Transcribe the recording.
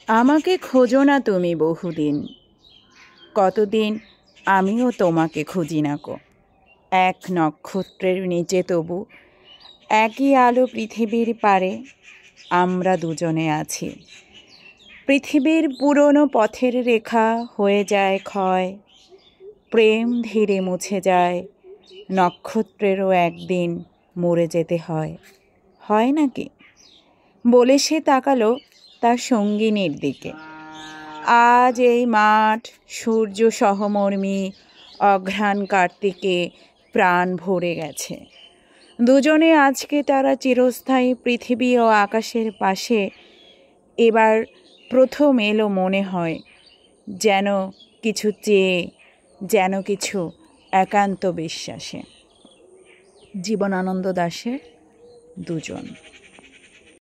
আমাকে খোঁজো না তুমি বহুদিন, কতদিন আমিও তোমাকে খুঁজি না গো। এক নক্ষত্রের নিচে তবু একই আলো পৃথিবীর পারে আমরা দুজনে আছি। পৃথিবীর পুরনো পথের রেখা হয়ে যায় ক্ষয়, প্রেম ধীরে মুছে যায়, নক্ষত্রেরও একদিন মরে যেতে হয়। হয় নাকি? বলে সে তাকালো তার সঙ্গিনীর দিকে। আজ এই মাঠ সূর্য সহমর্মী অঘ্রাণ কার্তিকে প্রাণ ভরে গেছে। দুজনে আজকে তারা চিরস্থায়ী পৃথিবী ও আকাশের পাশে। এবার প্রথম এলো মনে হয়, যেন কিছু চেয়ে, যেন কিছু একান্ত বিশ্বাসে। জীবনানন্দ দাশের দুজন।